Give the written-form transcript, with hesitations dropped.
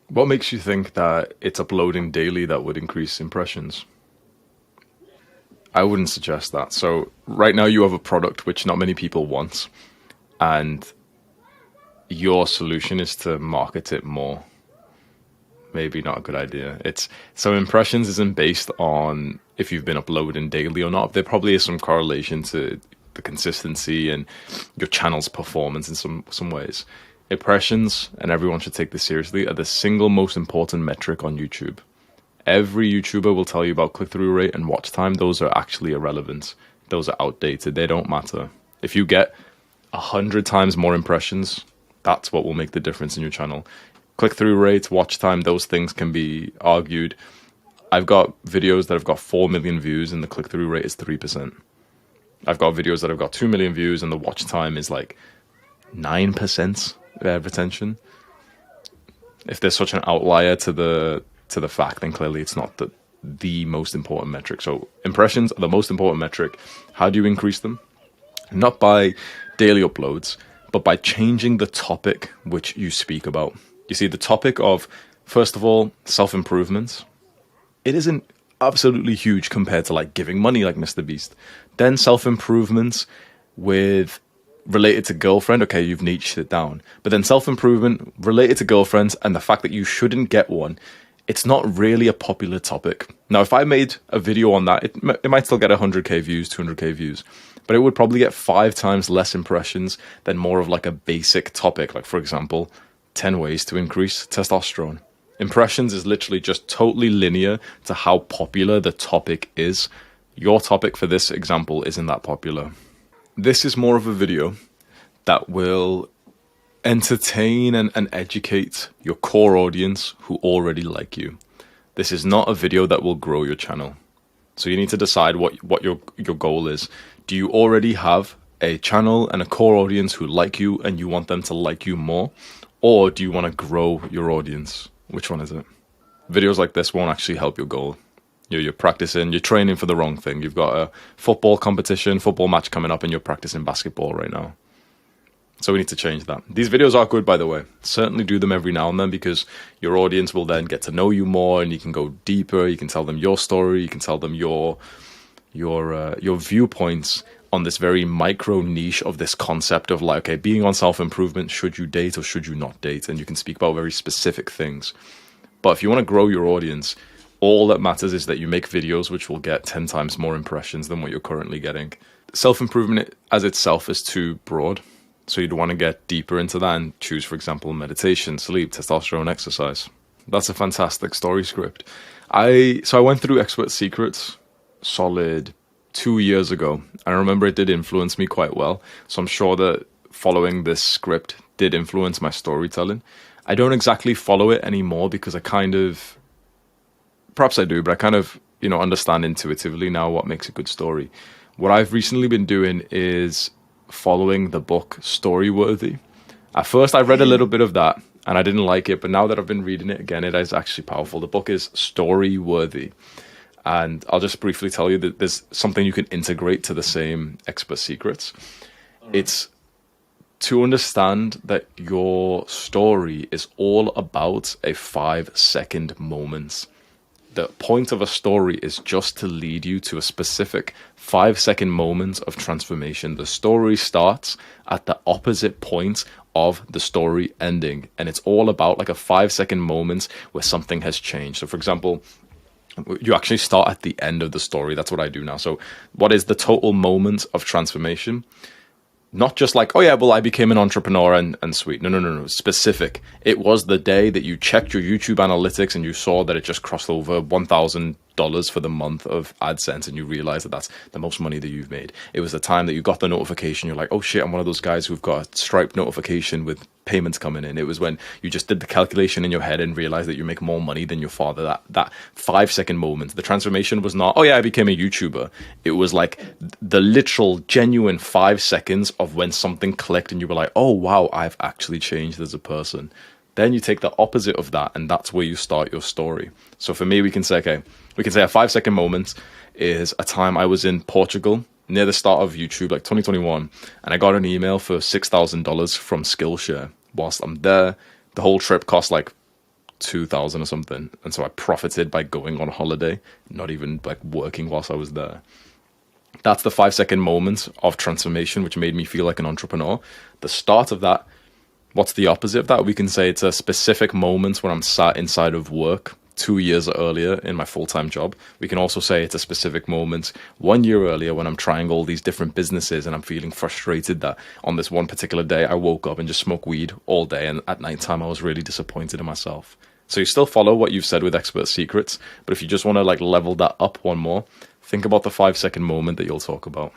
What makes you think that it's uploading daily that would increase impressions? I wouldn't suggest that. So right now you have a product which not many people want, and your solution is to market it more. Maybe not a good idea. It's so impressions isn't based on if you've been uploading daily or not. There probably is some correlation to the consistency and your channel's performance in some ways. Impressions, and everyone should take this seriously, are the single most important metric on YouTube. Every YouTuber will tell you about click-through rate and watch time. Those are actually irrelevant. Those are outdated. They don't matter. If you get 100 times more impressions, that's what will make the difference in your channel. Click-through rate, watch time, those things can be argued. I've got videos that have got 4 million views and the click-through rate is 3%. I've got videos that have got 2 million views and the watch time is like 9% retention. If there's such an outlier to the fact, then clearly it's not the most important metric. So impressions are the most important metric. How do you increase them? Not by daily uploads, but by changing the topic which you speak about. You see, the topic of, first of all, self-improvement, it isn't absolutely huge compared to like giving money like Mr. Beast. Then self-improvement with related to girlfriend, okay, you've niched it down. But then self-improvement related to girlfriends and the fact that you shouldn't get one, it's not really a popular topic. Now, if I made a video on that, it might still get 100k views, 200k views, but it would probably get 5 times less impressions than more of like a basic topic. Like, for example, 10 ways to increase testosterone. Impressions is literally just totally linear to how popular the topic is. Your topic for this example isn't that popular. This is more of a video that will entertain and educate your core audience who already like you. This is not a video that will grow your channel. So you need to decide what your goal is. Do you already have a channel and a core audience who like you and you want them to like you more? Or do you want to grow your audience? Which one is it? Videos like this won't actually help your goal. You're practicing, you're training for the wrong thing. You've got a football competition, football match coming up, and you're practicing basketball right now. So we need to change that. These videos are good, by the way. Certainly do them every now and then because your audience will then get to know you more and you can go deeper. You can tell them your story. You can tell them your viewpoints on this very micro niche of this concept of like, okay, being on self-improvement, should you date or should you not date? And you can speak about very specific things. But if you want to grow your audience, all that matters is that you make videos which will get 10 times more impressions than what you're currently getting. Self-improvement as itself is too broad. So you'd want to get deeper into that and choose, for example, meditation, sleep, testosterone, exercise. That's a fantastic story script. I went through Expert Secrets solid 2 years ago. I remember it did influence me quite well. So I'm sure that following this script did influence my storytelling. I don't exactly follow it anymore because perhaps I do, but I kind of, understand intuitively now what makes a good story. What I've recently been doing is following the book Storyworthy. At first I read a little bit of that and I didn't like it, but now that I've been reading it again, it is actually powerful. The book is Storyworthy. And I'll just briefly tell you that there's something you can integrate to the same Expert Secrets. It's to understand that your story is all about a 5-second moment. The point of a story is just to lead you to a specific 5-second moment of transformation. The story starts at the opposite point of the story ending. And it's all about like a 5-second moment where something has changed. So for example, you actually start at the end of the story. That's what I do now. So what is the total moment of transformation? Not just like, oh yeah, well, I became an entrepreneur and sweet. No. Specific. It was the day that you checked your YouTube analytics and you saw that it just crossed over $1,000 for the month of AdSense and you realized that that's the most money that you've made. It was the time that you got the notification. You're like, oh shit, I'm one of those guys who've got a Stripe notification with payments coming in. It was when you just did the calculation in your head and realized that you make more money than your father. That 5-second moment. The transformation was not, oh yeah, I became a YouTuber. It was like the literal genuine 5 seconds of when something clicked and you were like, oh wow, I've actually changed as a person. Then you take the opposite of that and that's where you start your story. So for me, we can say a 5-second moment is a time I was in Portugal near the start of YouTube, like 2021, and I got an email for $6,000 from Skillshare. Whilst I'm there, the whole trip cost like 2,000 or something. And so I profited by going on holiday, not even like working whilst I was there. That's the 5 second moment of transformation, which made me feel like an entrepreneur. The start of that, what's the opposite of that? We can say it's a specific moment when I'm sat inside of work 2 years earlier in my full-time job. We can also say it's a specific moment 1 year earlier when I'm trying all these different businesses and I'm feeling frustrated that on this one particular day I woke up and just smoked weed all day, and at nighttime I was really disappointed in myself. So you still follow what you've said with expert secrets, but if you just want to like level that up one more, think about the 5 second moment that you'll talk about.